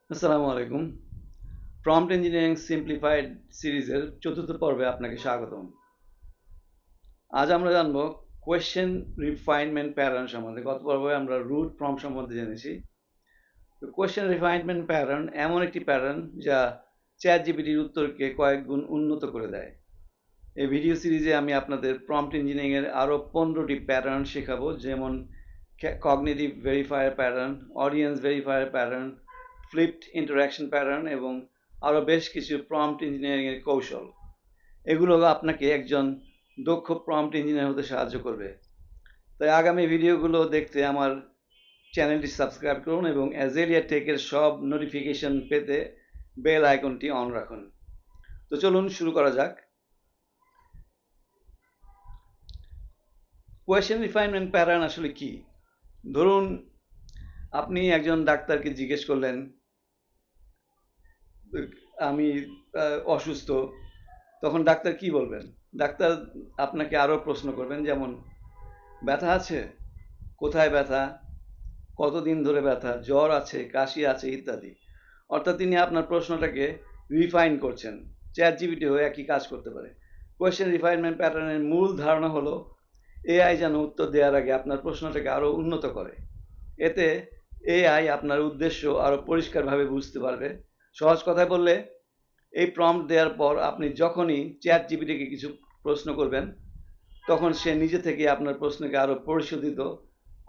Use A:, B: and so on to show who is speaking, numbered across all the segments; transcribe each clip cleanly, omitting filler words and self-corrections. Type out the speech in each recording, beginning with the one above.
A: আসসালামু আলাইকুম। Prompt engineering simplified সিরিজের চতুর্থ পর্বে আপনাকে স্বাগতম। আজ আমরা জানব কোয়েশ্চেন রিফাইনমেন্ট প্যাটার্ন সম্বন্ধে। গত পর্বে আমরা রুট প্রম্পট সম্বন্ধে জেনেছি। তো কোয়েশ্চেন রিফাইনমেন্ট প্যাটার্ন এমন একটি প্যাটার্ন যা চ্যাট জিপিটির উত্তরকে কয়েক গুণ উন্নত করে দেয়। এই ভিডিও সিরিজে আমি আপনাদের প্রম্পট ইঞ্জিনিয়ারিংয়ের আরও 15টি প্যাটার্ন শেখাবো, যেমন cognitive verifier pattern, audience verifier pattern, flipped interaction pattern এবং আরও বেশ কিছু প্রম্পট ইঞ্জিনিয়ারিংয়ের কৌশল। এগুলো আপনাকে একজন দক্ষ প্রম্পট ইঞ্জিনিয়ার হতে সাহায্য করবে। তাই আগামী ভিডিওগুলো দেখতে আমার চ্যানেলটি সাবস্ক্রাইব করুন এবং অ্যাজেলিয়া টেকের সব নোটিফিকেশন পেতে বেল আইকনটি অন রাখুন। তো চলুন শুরু করা যাক। কোয়েশ্চেন রিফাইনমেন্ট প্যাটার্ন আসলে কি? ধরুন আপনি একজন ডাক্তারকে জিজ্ঞেস করলেন, আমি অসুস্থ। তখন ডাক্তার কি বলবেন? ডাক্তার আপনাকে আরও প্রশ্ন করবেন, যেমন ব্যথা আছে, কোথায় ব্যথা, কতদিন ধরে ব্যথা, জ্বর আছে, কাশি আছে ইত্যাদি। অর্থাৎ তিনি আপনার প্রশ্নটাকে রিফাইন করছেন। চ্যাট জিপিটিও একই কাজ করতে পারে। কোয়েশ্চেন রিফাইনমেন্ট প্যাটার্নের মূল ধারণা হলো এআই যেন উত্তর দেওয়ার আগে আপনার প্রশ্নটাকে আরও উন্নত করে। এতে এআই আপনার উদ্দেশ্য আরও পরিষ্কারভাবে বুঝতে পারবে। সহজ কথায় বললে, এই প্রম্পট দেওয়ার পর আপনি যখনই চ্যাট জিপিটিকে কিছু প্রশ্ন করবেন, তখন সে নিজে থেকে আপনার প্রশ্নকে আরও পরিশোধিত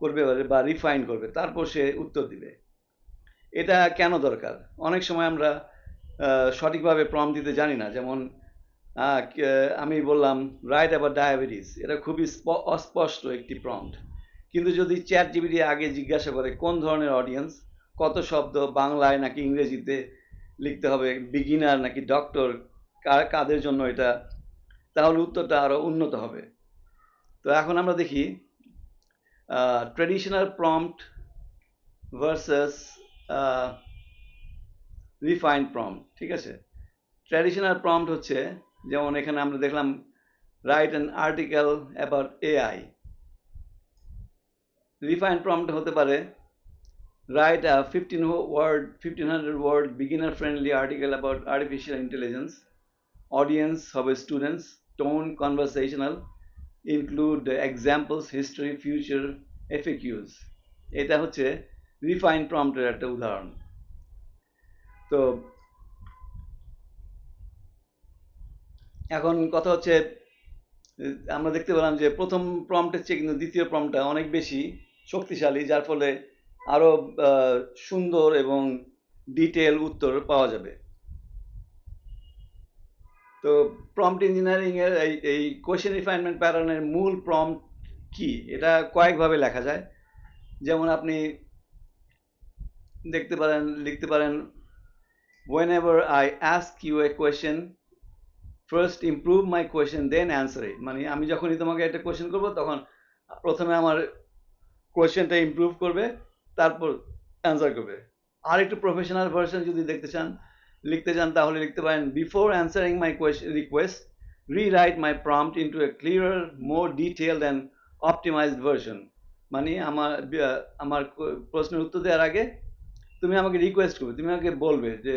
A: করবে বা রিফাইন করবে, তারপর সে উত্তর দিবে। এটা কেন দরকার? অনেক সময় আমরা সঠিকভাবে প্রম্পট দিতে জানি না। যেমন আমি বললাম রাইট অ্যাবাউট ডায়াবেটিস, এটা খুবই অস্পষ্ট একটি প্রম্পট। কিন্তু যদি চ্যাট জিপিটি আগে জিজ্ঞাসা করে কোন ধরনের অডিয়েন্স, কত শব্দ বাংলায় নাকি ইংরেজিতে লিখতে হবে, বিগিনার নাকি ডক্টর, কাদের জন্য এটা, তাহলে উত্তরটা আরও উন্নত হবে। তো এখন আমরা দেখি traditional prompt versus refine prompt. ঠিক আছে, ট্র্যাডিশনাল প্রম্পট হচ্ছে, যেমন এখানে আমরা দেখলাম write an article about AI. Refine prompt হতে পারে write a 1500 word beginner friendly article about artificial intelligence. Audience হবে students, tone conversational, include examples, history, future, FAQs. এটা হচ্ছে রিফাইন প্রম্পটের একটা উদাহরণ। তো এখন কথা হচ্ছে, আমরা দেখতে পেলাম যে প্রথম প্রম্পটের চেয়ে কিন্তু দ্বিতীয় প্রম্পটটা অনেক বেশি শক্তিশালী, যার ফলে আরও সুন্দর এবং ডিটেল উত্তর পাওয়া যাবে। তো প্রম্পট ইঞ্জিনিয়ারিংয়ের এই কোয়েশ্চেন রিফাইনমেন্ট প্যাটার্নের মূল প্রম্পট কি, এটা কয়েকভাবে লেখা যায়। যেমন আপনি লিখতে পারেন whenever I ask you a question, first improve my question then answer it। মানে আমি যখনই তোমাকে একটা কোয়েশ্চেন করবো, তখন প্রথমে আমার কোয়েশ্চেনটা ইমপ্রুভ করবে, তারপর অ্যান্সার করবে। আর একটু প্রফেশনাল ভার্সন যদি লিখতে চান, তাহলে লিখতে পারেন before answering my request, rewrite my prompt into A clear, more detailed and optimised version. মানে আমার প্রশ্নের উত্তর দেওয়ার আগে তুমি আমাকে রিকোয়েস্ট করবে, তুমি আমাকে বলবে যে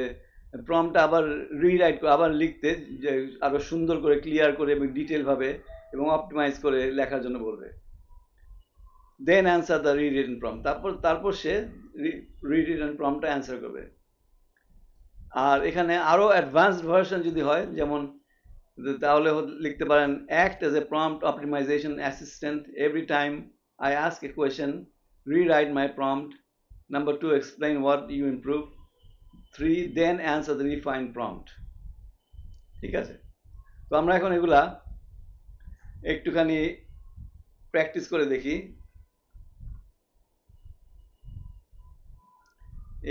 A: প্রম্পটটা আবার রিরাইট করে, আবার লিখতে, যে আরও সুন্দর করে, ক্লিয়ার করে এবং ডিটেলভাবে এবং অপটিমাইজ করে লেখার জন্য বলবে। দেন অ্যান্সার দ্য রিরিটেন প্রম্পট। তারপর সে রিরিটেন প্রম্পটটা অ্যান্সার করবে। আর এখানে আরও অ্যাডভান্সড ভার্সন যদি হয়, যেমন তাহলে লিখতে পারেন act as a prompt optimization assistant every time I ask a question, rewrite my prompt, number 2 explain what you improve, 3 then answer the refine prompt. ঠিক আছে, তো আমরা এখন এগুলা একটুখানি প্র্যাকটিস করে দেখি।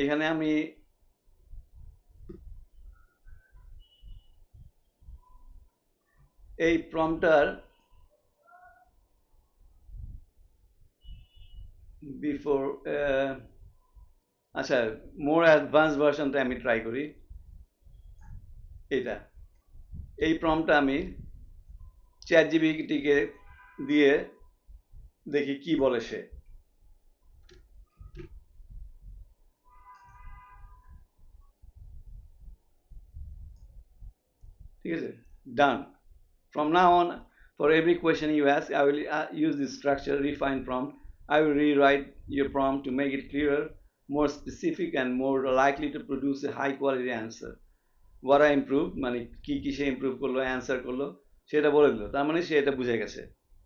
A: এখানে আমি এই প্রম্পটার বিফোর আচ্ছা, মোর অ্যাডভান্স ভার্সনটা আমি ট্রাই করি। এই প্রম্পটটা আমি চ্যাট জিপিটিকে দিয়ে দেখি কি বলে সে। ঠিক আছে, done. From now on, for every question you ask, I will use this structure, refine prompt. I will rewrite your prompt to make it clearer, more specific, and more likely to produce a high quality answer. What I improved, মানে কি কি সে improve করলো, answer করলো, সেটা বলে দিল, তার মানে সে এটা বুঝে গেছে।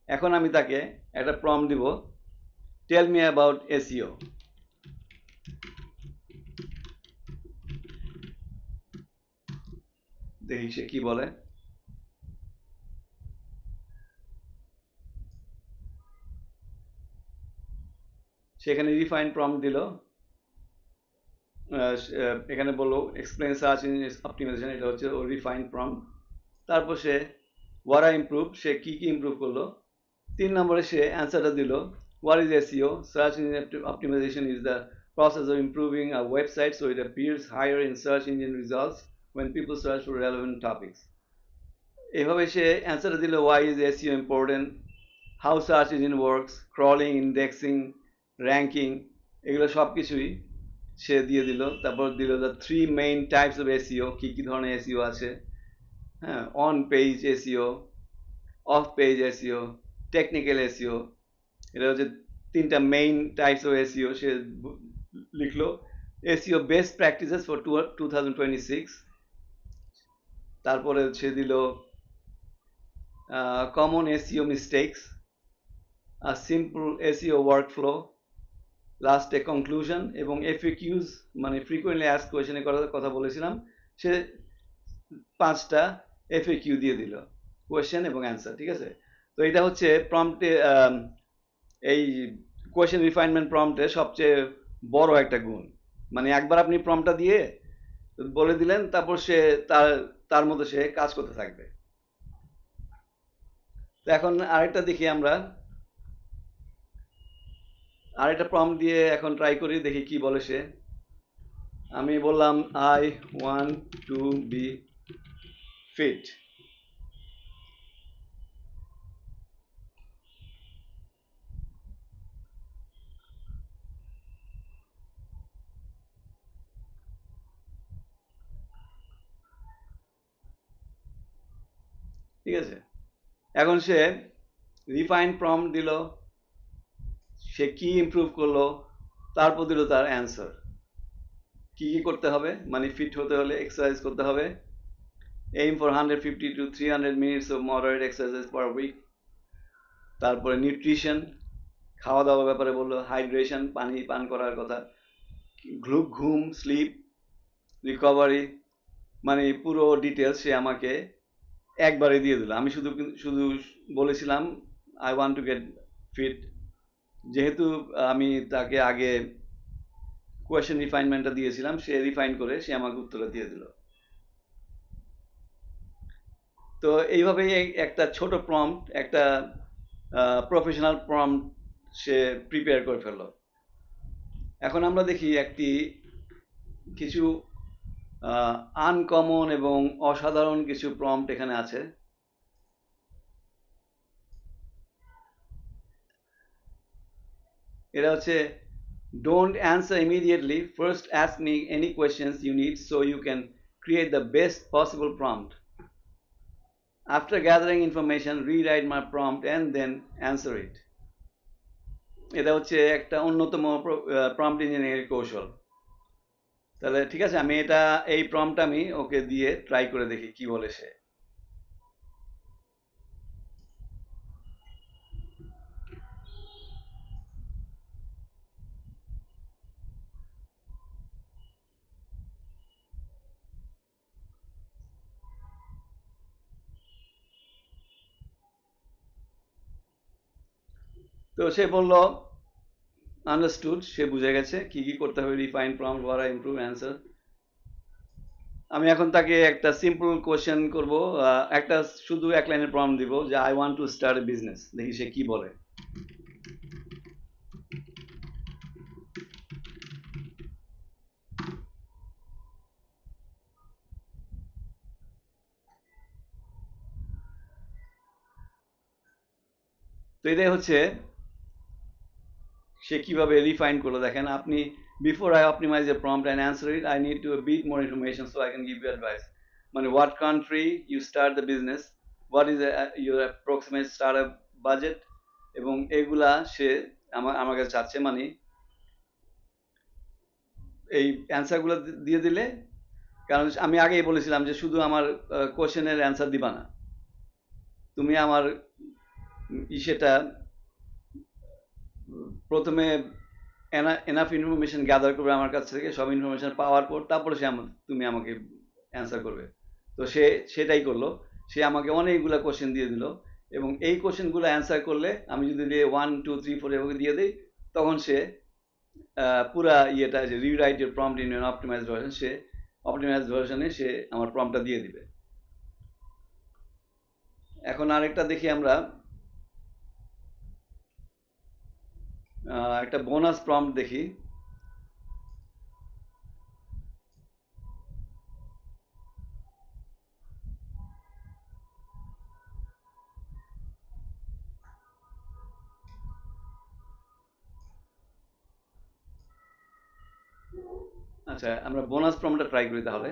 A: এখন আমি তাকে একটা প্রম্পট দিব, টেল মি অ্যাবাউট এসইও। দেখি সে কি বলে। সেখানে রিফাইন প্রম্পট দিল, এখানে বললো এক্সপ্লেন সার্চ ইঞ্জিন অপটিমাইজেশন, এটা হচ্ছে ও রিফাইন প্রম্পট। তারপর সে ওয়ারা ইমপ্রুভ, সে কি কি ইমপ্রুভ করলো। 3 নম্বরে সে অ্যান্সারটা দিল, what is SEO? Search engine optimization is the process of improving a website so it appears higher in search engine results when people search for relevant topics. এভাবে সে অ্যান্সারটা দিল, why is SEO important, how search engine works, crawling, indexing, ranking, এগুলো সব কিছুই সে দিয়ে দিল। তারপর দিল the 3 main types of SEO, কি কি ধরনের SEO আছে, হ্যাঁ, on page SEO, off page SEO, technical SEO, এটা হচ্ছে 3টা মেইন টাইপস অফ এসইও সে লিখলো। SEO best practices for 2026। তারপরে সে দিল common SEO mistakes, simple SEO workflow, লাস্টে কনক্লুশন, এবং এফএকিউজ মানে ফ্রিকোয়েন্টলি আস্কড কোয়েশনের কথা বলেছিলাম, সে 5টা এফএকিউ দিয়ে দিল, কোয়েশ্চেন এবং অ্যান্সার। ঠিক আছে, তো এটা হচ্ছে প্রম্পটে এই কোয়েশ্চেন রিফাইনমেন্ট প্রম্পটের সবচেয়ে বড় একটা গুণ। মানে একবার আপনি প্রম্পটটা দিয়ে বলে দিলেন, তারপর সে তার মতো সে কাজ করতে থাকবে। তো এখন আরেকটা দেখি, আমরা আরেকটা প্রম্পট দিয়ে এখন ট্রাই করি, দেখি কি বলে সে। আমি বললাম I want to be fit. ঠিক আছে, এখন সে রিফাইন প্রম্পট দিল, সে কি ইমপ্রুভ করলো, তারপর দিল তার অ্যান্সার। কি কি করতে হবে, মানে ফিট হতে হলে এক্সারসাইজ করতে হবে, aim for 150 to 300 minutes of moderate exercise per week। তারপরে নিউট্রিশন, খাওয়া দাওয়ার ব্যাপারে বললো, হাইড্রেশন, পানি পান করার কথা, ঘুম, স্লিপ, রিকভারি, মানে পুরো ডিটেলস সে আমাকে একবারে দিয়ে দিল। আমি শুধু শুধু বলেছিলাম I want to get fit, যেহেতু আমি তাকে আগে কোয়েশ্চেন রিফাইনমেন্টটা দিয়েছিলাম, সে রিফাইন করে সে আমাকে উত্তরটা দিয়ে দিল। তো এইভাবেই একটা ছোট প্রম্পট, একটা প্রফেশনাল প্রম্পট সে প্রিপেয়ার করে ফেললো। এখন আমরা দেখি কিছু আনকমন এবং অসাধারণ কিছু প্রম্পট এখানে আছে। এটা হচ্ছে, don't answer immediately, first ask me any questions you need so you can create the best possible prompt. After gathering information rewrite my prompt and then answer it. এটা হচ্ছে একটা অন্যতম প্রম্পট ইঞ্জিনিয়ারিং কৌশল। তাহলে ঠিক আছে, আমি এই প্রম্পটটা আমি ওকে দিয়ে ট্রাই করে দেখি কি বলে সে। তো সে বলল আন্ডারস্টুড, সে বুঝে গেছে কি কি করতে হবে, রিফাইন প্রম্পট, ওয়ারা ইমপ্রুভ অ্যান্সার। আমি এখন তাকে একটা সিম্পল কোশ্চেন করব, একটা শুধু এক লাইনের প্রম্পট দিব যে I want to start A business, দেখি সে কি বলে। তো এটাই হচ্ছে সে কিভাবে রিফাইন করলো। দেখেন আপনি, before I optimize a prompt and answer it, I need to a bit more information so I can give you advice. মানে what country you start the business, what is your approximate startup budget, এবং এগুলা সে আমার কাছে চাচ্ছে। মানে এই অ্যান্সারগুলো দিয়ে দিলে, কারণ আমি আগেই বলেছিলাম যে শুধু আমার কোশ্চেনের অ্যান্সার দিবা না, তুমি আমার সেটা প্রথমে এনাফ ইনফরমেশন গ্যাদার করবে আমার কাছ থেকে, সব ইনফরমেশন পাওয়ার পর তারপরে তুমি আমাকে অ্যান্সার করবে। তো সে সেটাই করলো, সে আমাকে অনেকগুলো কোশ্চেন দিয়ে দিল, এবং এই কোশ্চেনগুলো অ্যান্সার করলে আমি যদি দিয়ে 1 2 3 4 এভাবে দিয়ে দিই, তখন সে পুরা ইয়েটা যে rewrite your prompt in an optimised version, সে অপটিমাইজড ভার্সনে সে আমার প্রম্পটটা দিয়ে দিবে। এখন আরেকটা দেখি আমরা, একটা বোনাস প্রম্পট দেখি। আচ্ছা, আমরা বোনাস প্রম্পটটা ট্রাই করি তাহলে।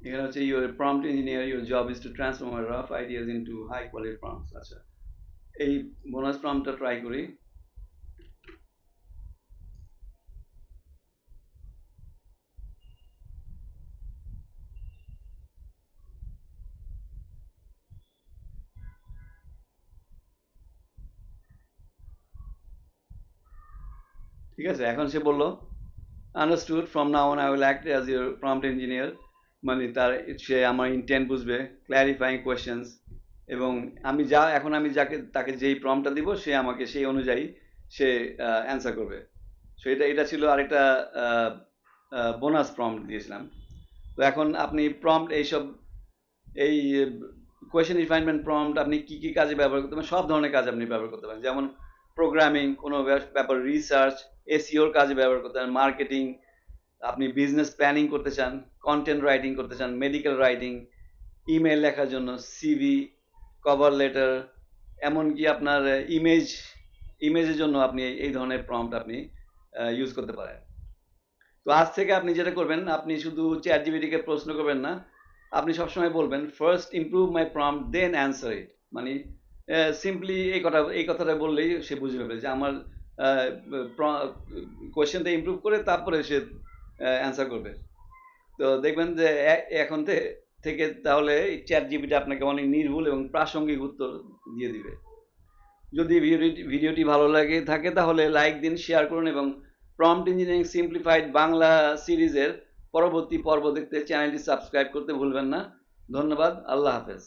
A: এখানে হচ্ছে your prompt engineer, your job is to transform rough ideas into high quality prompts. আচ্ছা, এই বোনাস প্রম্পটটা ট্রাই করি। ঠিক আছে, এখন সে বলল understood, from now on I will act as your prompt engineer. মানে তার সে আমার ইন্টেন্ট বুঝবে, ক্ল্যারিফাইং কোয়েশ্চেন্স, এবং এখন আমি তাকে যেই প্রম্পটটা দিব, সে আমাকে সেই অনুযায়ী সে অ্যান্সার করবে। সো এটা ছিল আরেকটা বোনাস প্রম্পট দিয়েছিলাম। তো এখন আপনি প্রম্পট এই কোয়েশ্চেন রিফাইনমেন্ট প্রম্পট আপনি কি কি কাজে ব্যবহার করতে পারেন? সব ধরনের কাজে আপনি ব্যবহার করতে পারেন, যেমন প্রোগ্রামিং, কোনো ব্যাপার রিসার্চ, এসইওর কাজে ব্যবহার করতে পারেন, মার্কেটিং, আপনি বিজনেস প্ল্যানিং করতে চান, কন্টেন্ট রাইটিং করতে চান, মেডিকেল রাইটিং, ইমেল লেখার জন্য, সিভি, কভার লেটার, এমনকি আপনার ইমেজের জন্য আপনি এই ধরনের প্রম্পট আপনি ইউজ করতে পারেন। তো আজ থেকে আপনি যেটা করবেন, আপনি শুধু চ্যাট জিপিটিকে প্রশ্ন করবেন না, আপনি সবসময় বলবেন first improve my prompt then answer it. মানে সিম্পলি এই কথাটা বললেই সে বুঝে নেবে যে আমার কোয়েশ্চেনটা ইমপ্রুভ করে তারপরে সে অ্যান্সার করবে। তো দেখবেন যে এখন থেকে তাহলে চ্যাট জিপিটি আপনাকে অনেক নির্ভুল এবং প্রাসঙ্গিক উত্তর দিয়ে দিবে। যদি ভিডিওটি ভালো লাগে থাকে তাহলে লাইক দিন, শেয়ার করুন, এবং প্রম্পট ইঞ্জিনিয়ারিং সিম্পলিফাইড বাংলা সিরিজের পরবর্তী পর্ব দেখতে চ্যানেলটি সাবস্ক্রাইব করতে ভুলবেন না। ধন্যবাদ, আল্লাহ হাফেজ।